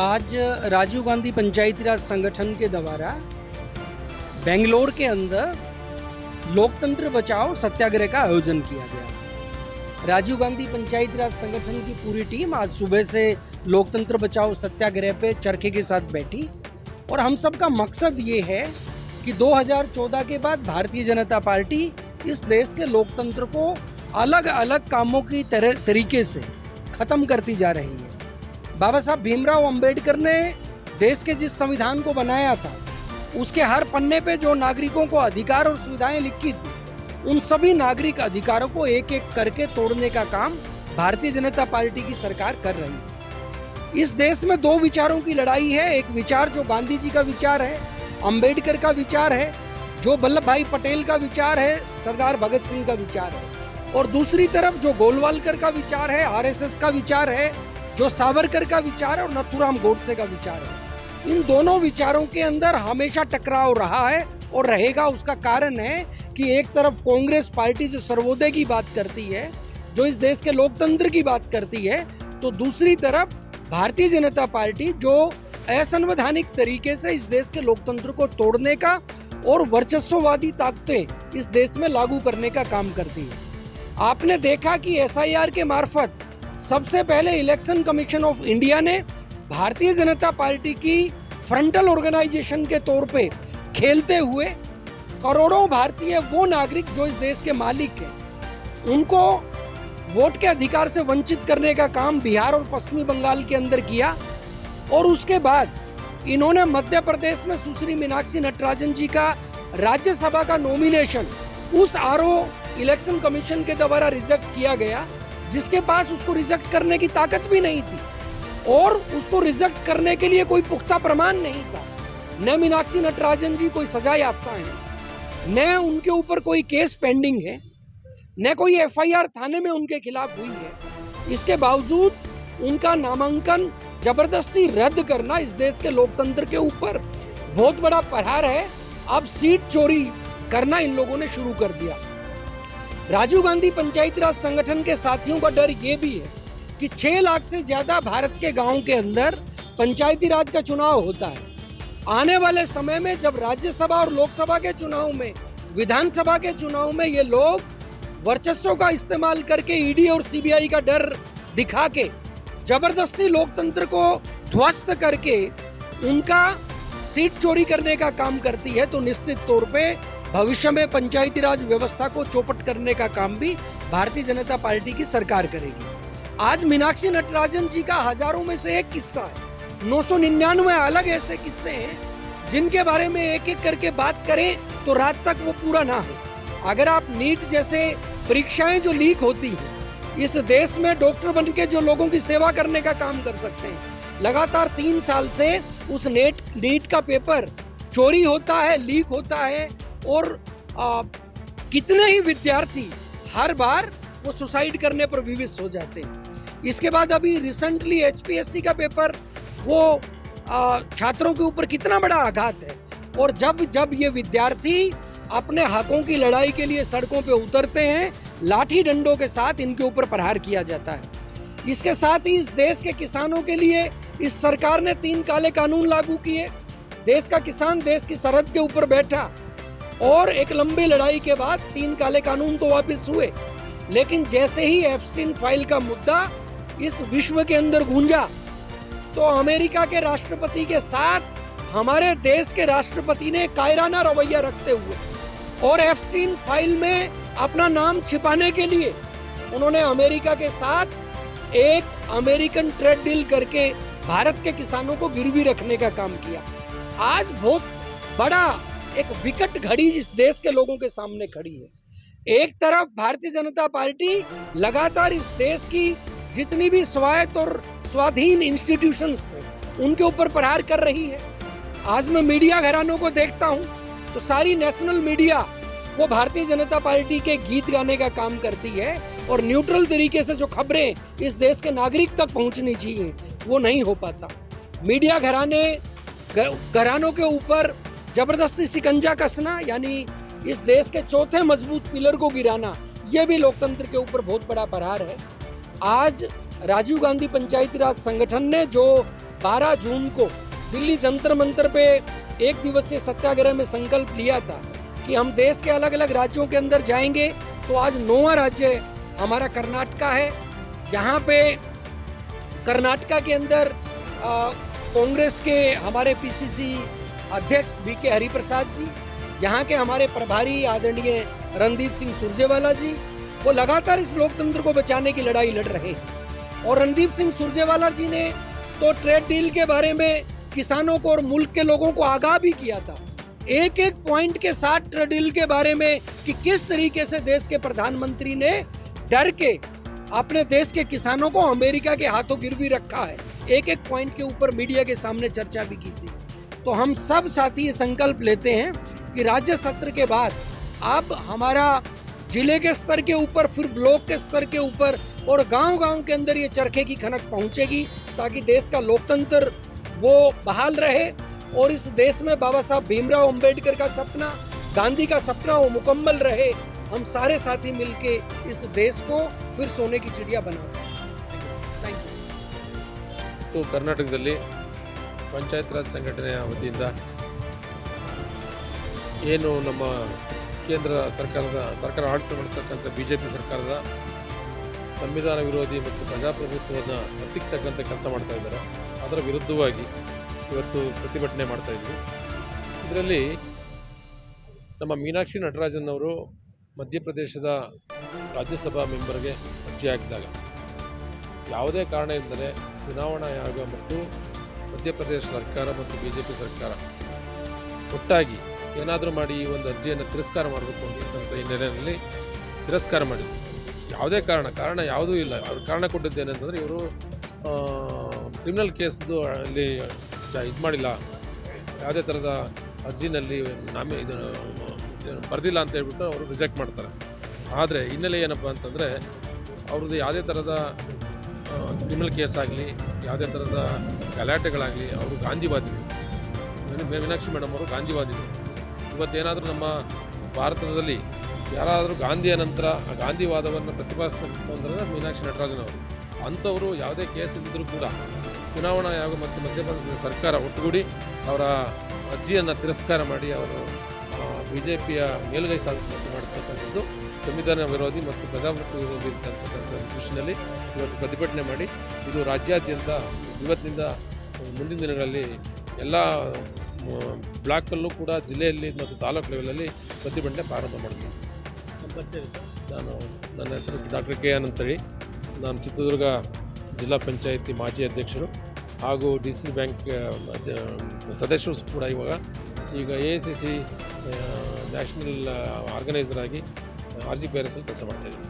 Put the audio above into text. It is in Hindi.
आज राजीव गांधी पंचायती राज संगठन के द्वारा बेंगलोर के अंदर लोकतंत्र बचाओ सत्याग्रह का आयोजन किया गया। राजीव गांधी पंचायती राज संगठन की पूरी टीम आज सुबह से लोकतंत्र बचाओ सत्याग्रह पे चरखे के साथ बैठी और हम सब का मकसद ये है कि 2014 के बाद भारतीय जनता पार्टी इस देश के लोकतंत्र को अलग अलग कामों की तरीके से खत्म करती जा रही है। बाबा साहब भीमराव अंबेडकर ने देश के जिस संविधान को बनाया था उसके हर पन्ने पे जो नागरिकों को अधिकार और सुविधाएं लिखी थी उन सभी नागरिक अधिकारों को एक एक करके तोड़ने का काम भारतीय जनता पार्टी की सरकार कर रही है। इस देश में दो विचारों की लड़ाई है। एक विचार जो गांधी जी का विचार है, अंबेडकर का विचार है, जो वल्लभ भाई पटेल का विचार है, सरदार भगत सिंह का विचार है, और दूसरी तरफ जो गोलवालकर का विचार है, आरएसएस का विचार है, जो सावरकर का विचार है और नथुराम गोडसे का विचार है। इन दोनों विचारों के अंदर हमेशा टकराव रहा है और रहेगा। उसका कारण है कि एक तरफ कांग्रेस पार्टी जो सर्वोदय की बात करती है, जो इस देश के लोकतंत्र की बात करती है, तो दूसरी तरफ भारतीय जनता पार्टी जो असंवैधानिक तरीके से इस देश के लोकतंत्र को तोड़ने का और वर्चस्ववादी ताकतें इस देश में लागू करने का काम करती है। आपने देखा कि एसआईआर के मार्फत सबसे पहले इलेक्शन कमीशन ऑफ इंडिया ने भारतीय जनता पार्टी की फ्रंटल ऑर्गेनाइजेशन के तौर पे खेलते हुए करोड़ों भारतीय वो नागरिक जो इस देश के मालिक हैं उनको वोट के अधिकार से वंचित करने का काम बिहार और पश्चिमी बंगाल के अंदर किया। और उसके बाद इन्होंने मध्य प्रदेश में सुश्री मीनाक्षी नटराजन जी का राज्यसभा का नॉमिनेशन उस आरओ इलेक्शन कमीशन के द्वारा रिजेक्ट किया गया, जिसके पास उसको रिजेक्ट करने की ताकत भी नहीं थी और उसको रिजेक्ट करने के लिए कोई पुख्ता प्रमाण नहीं था। न मीनाक्षी नटराजन जी कोई सजा याफ्ता है, न उनके ऊपर कोई केस पेंडिंग है, न कोई एफआईआर थाने में उनके खिलाफ हुई है। इसके बावजूद उनका नामांकन जबरदस्ती रद्द करना इस देश के लोकतंत्र के ऊपर बहुत बड़ा प्रहार है। अब सीट चोरी करना इन लोगों ने शुरू कर दिया। राजीव गांधी पंचायती राज संगठन के साथियों का डर ये भी है कि 6 लाख से ज्यादा भारत के गांव के अंदर पंचायती राज का चुनाव होता है। आने वाले समय में जब राज्यसभा और लोकसभा के चुनाव में, विधानसभा के चुनाव में ये लोग वर्चस्व का इस्तेमाल करके ईडी और सीबीआई का डर दिखा के जबरदस्ती लोकतंत्र को ध्वस्त करके उनका सीट चोरी करने का काम करती है, तो निश्चित तौर पे भविष्य में पंचायती राज व्यवस्था को चौपट करने का काम भी भारतीय जनता पार्टी की सरकार करेगी। आज मीनाक्षी नटराजन जी का हजारों में से एक किस्सा है, 999 अलग ऐसे किस्से हैं जिनके बारे में एक एक करके बात करें तो रात तक वो पूरा ना हो। अगर आप नीट जैसे परीक्षाएं जो लीक होती हैं, इस देश में डॉक्टर बन के जो लोगों की सेवा करने का काम कर सकते हैं, लगातार 3 साल से उस नीट का पेपर चोरी होता है, लीक होता है और कितने ही विद्यार्थी हर बार वो सुसाइड करने पर विवश हो जाते हैं। इसके बाद अभी रिसेंटली एचपीएससी का पेपर, वो छात्रों के ऊपर कितना बड़ा आघात है। और जब ये विद्यार्थी अपने हकों की लड़ाई के लिए सड़कों पे उतरते हैं, लाठी डंडों के साथ इनके ऊपर प्रहार किया जाता है। इसके साथ ही इस देश के किसानों के लिए इस सरकार ने 3 काले कानून लागू किए। देश का किसान देश की सरहद के ऊपर बैठा और एक लंबी लड़ाई के बाद 3 काले कानून तो वापस हुए, लेकिन जैसे ही एप्स्टीन फाइल का मुद्दा इस विश्व के अंदर गूंजा तो अमेरिका के राष्ट्रपति के साथ हमारे देश के राष्ट्रपति ने कायराना रवैया रखते हुए और एप्स्टीन फाइल में अपना नाम छिपाने के लिए उन्होंने अमेरिका के साथ एक अमेरिकन ट्रेड डील करके भारत के किसानों को गिरवी रखने का काम किया। आज बहुत बड़ा एक विकट घड़ी इस देश के लोगों के सामने खड़ी है। एक तरफ भारतीय जनता पार्टी लगातार इस देश की जितनी भी स्वायत्त और स्वाधीन इंस्टीट्यूशंस थे उनके ऊपर प्रहार कर रही है। आज मैं मीडिया घरानों को देखता हूं तो सारी नेशनल मीडिया वो भारतीय जनता पार्टी के गीत गाने का काम करती है और न्यूट्रल तरीके से जो खबरें इस देश के नागरिक तक पहुंचनी चाहिए वो नहीं हो पाता। मीडिया घरानों के ऊपर जबरदस्ती शिकंजा कसना, यानी इस देश के चौथे मजबूत पिलर को गिराना, यह भी लोकतंत्र के ऊपर बहुत बड़ा प्रहार है। आज राजीव गांधी पंचायती राज संगठन ने जो 12 जून को दिल्ली जंतर मंतर पे एक दिवसीय सत्याग्रह में संकल्प लिया था कि हम देश के अलग अलग राज्यों के अंदर जाएंगे, तो आज 9वां राज्य हमारा कर्नाटका है। यहाँ पे कर्नाटका के अंदर कांग्रेस के हमारे पीसीसी अध्यक्ष बीके हरिप्रसाद जी, यहाँ के हमारे प्रभारी आदरणीय रणदीप सिंह सुरजेवाला जी, वो लगातार इस लोकतंत्र को बचाने की लड़ाई लड़ रहे हैं। और रणदीप सिंह सुरजेवाला जी ने तो ट्रेड डील के बारे में किसानों को और मुल्क के लोगों को आगाह भी किया था, एक एक पॉइंट के साथ ट्रेड डील के बारे में कि किस तरीके से देश के प्रधानमंत्री ने डर के अपने देश के किसानों को अमेरिका के हाथों गिरवी रखा है। एक एक पॉइंट के ऊपर मीडिया के सामने चर्चा भी की थी। तो हम सब साथी ये संकल्प लेते हैं कि राज्य सत्र के बाद अब हमारा जिले के स्तर के ऊपर, फिर ब्लॉक के स्तर के ऊपर और गांव-गांव के अंदर ये चरखे की खनक पहुंचेगी, ताकि देश का लोकतंत्र वो बहाल रहे और इस देश में बाबा साहब भीमराव अंबेडकर का सपना, गांधी का सपना वो मुकम्मल रहे। हम सारे साथी मिलके इस देश को फिर सोने की चिड़िया बनाएं। Thank you. तो कर्नाटकದಲ್ಲಿ ಪಂಚಾಯತ್ ರಾಜ್ ಸಂಘಟನೆಯ ವತಿಯಿಂದ ಏನು ನಮ್ಮ ಕೇಂದ್ರ ಸರ್ಕಾರ ಆಡಳಿತ ಮಾಡತಕ್ಕಂಥ ಬಿಜೆಪಿ ಸರ್ಕಾರದ ಸಂವಿಧಾನ ವಿರೋಧಿ ಮತ್ತು ಪ್ರಜಾಪ್ರಭುತ್ವವನ್ನು ಹತ್ತಿಕ್ಕತಕ್ಕಂಥ ಕೆಲಸ ಮಾಡ್ತಾ ಇದ್ದಾರೆ, ಅದರ ವಿರುದ್ಧವಾಗಿ ಇವತ್ತು ಪ್ರತಿಭಟನೆ ಮಾಡ್ತಾ ಇದ್ವಿ. ಇದರಲ್ಲಿ ನಮ್ಮ ಮೀನಾಕ್ಷಿ ನಟರಾಜನ್ ಅವರು ಮಧ್ಯಪ್ರದೇಶದ ರಾಜ್ಯಸಭಾ ಮೆಂಬರ್ಗೆ ಅರ್ಜಿ ಹಾಕಿದಾಗ ಯಾವುದೇ ಕಾರಣ ಇಲ್ಲದೆ ಚುನಾವಣಾ ಆಯೋಗ ಮತ್ತು ಮಧ್ಯಪ್ರದೇಶ ಸರ್ಕಾರ ಮತ್ತು ಬಿಜೆಪಿ ಸರ್ಕಾರ ಒಟ್ಟಾಗಿ ಏನಾದರೂ ಮಾಡಿ ಈ ಒಂದು ಅರ್ಜಿಯನ್ನು ತಿರಸ್ಕಾರ ಮಾಡಬೇಕು ಅಂತ ಹಿನ್ನೆಲೆಯಲ್ಲಿ ತಿರಸ್ಕಾರ ಮಾಡಿದ್ರು. ಯಾವುದೇ ಕಾರಣ ಯಾವುದೂ ಇಲ್ಲ. ಅವ್ರು ಕಾರಣ ಕೊಟ್ಟಿದ್ದೇನೆಂತಂದರೆ ಇವರು ಕ್ರಿಮಿನಲ್ ಕೇಸ್ದು ಅಲ್ಲಿ ಇದು ಮಾಡಿಲ್ಲ, ಯಾವುದೇ ಥರದ ಅರ್ಜಿನಲ್ಲಿ ಬರೆದಿಲ್ಲ ಅಂತ ಹೇಳ್ಬಿಟ್ಟು ಅವರು ರಿಜೆಕ್ಟ್ ಮಾಡ್ತಾರೆ. ಆದರೆ ಹಿನ್ನೆಲೆ ಏನಪ್ಪ ಅಂತಂದರೆ ಅವ್ರದ್ದು ಯಾವುದೇ ಥರದ ಕ್ರಿಮಿನಲ್ ಕೇಸ್ ಆಗಲಿ, ಯಾವುದೇ ಥರದ ಗಲಾಟೆಗಳಾಗಲಿ, ಅವರು ಗಾಂಧಿವಾದಿಗಳು. ಮೀನಾಕ್ಷಿ ಮೇಡಮ್ ಅವರು ಗಾಂಧಿವಾದಿಗಳು. ಇವತ್ತೇನಾದರೂ ನಮ್ಮ ಭಾರತದಲ್ಲಿ ಯಾರಾದರೂ ಗಾಂಧಿಯ ನಂತರ ಆ ಗಾಂಧಿವಾದವನ್ನು ಪ್ರತಿಪಾದಿಸಬೇಕು ಅಂದರೆ ಮೀನಾಕ್ಷಿ ನಟರಾಜನ್ ಅವರು. ಅಂಥವರು ಯಾವುದೇ ಕೇಸ್ ಇದ್ದರೂ ಕೂಡ ಚುನಾವಣಾ ಆಯೋಗ ಮತ್ತು ಮಧ್ಯಪ್ರದೇಶ ಸರ್ಕಾರ ಒಟ್ಟುಗೂಡಿ ಅವರ ಅರ್ಜಿಯನ್ನು ತಿರಸ್ಕಾರ ಮಾಡಿ ಅವರು ಬಿಜೆಪಿಯ ಮೇಲುಗೈ ಸಾಧಿಸುವಂತೆ ಮಾಡ್ತಕ್ಕಂಥದ್ದು ಸಂವಿಧಾನ ವಿರೋಧಿ ಮತ್ತು ಪ್ರಜಾಪ್ರಭುತ್ವ ವಿರೋಧಿ ಅಂತಕ್ಕಂಥ ದೃಷ್ಟಿಯಲ್ಲಿ ಇವತ್ತು ಪ್ರತಿಭಟನೆ ಮಾಡಿ, ಇದು ರಾಜ್ಯಾದ್ಯಂತ ಇವತ್ತಿನಿಂದ ಮುಂದಿನ ದಿನಗಳಲ್ಲಿ ಎಲ್ಲ ಬ್ಲಾಕಲ್ಲೂ ಕೂಡ ಜಿಲ್ಲೆಯಲ್ಲಿ ಮತ್ತು ತಾಲೂಕು ಲೆವೆಲಲ್ಲಿ ಪ್ರತಿಭಟನೆ ಪ್ರಾರಂಭ ಮಾಡ್ತೀನಿ. ನನ್ನ ಹೆಸರು ಡಾಕ್ಟರ್ ಕೆ ಅಂತೇಳಿ, ನಾನು ಚಿತ್ರದುರ್ಗ ಜಿಲ್ಲಾ ಪಂಚಾಯಿತಿ ಮಾಜಿ ಅಧ್ಯಕ್ಷರು ಹಾಗೂ DCC ಬ್ಯಾಂಕ್ ಸದಸ್ಯರು ಕೂಡ ಈಗ AICC ನ್ಯಾಷನಲ್ ಆರ್ಗನೈಸರ್ ಆಗಿ RGPRS ಕೆಲಸ ಮಾಡ್ತಾಯಿದ್ದೀನಿ.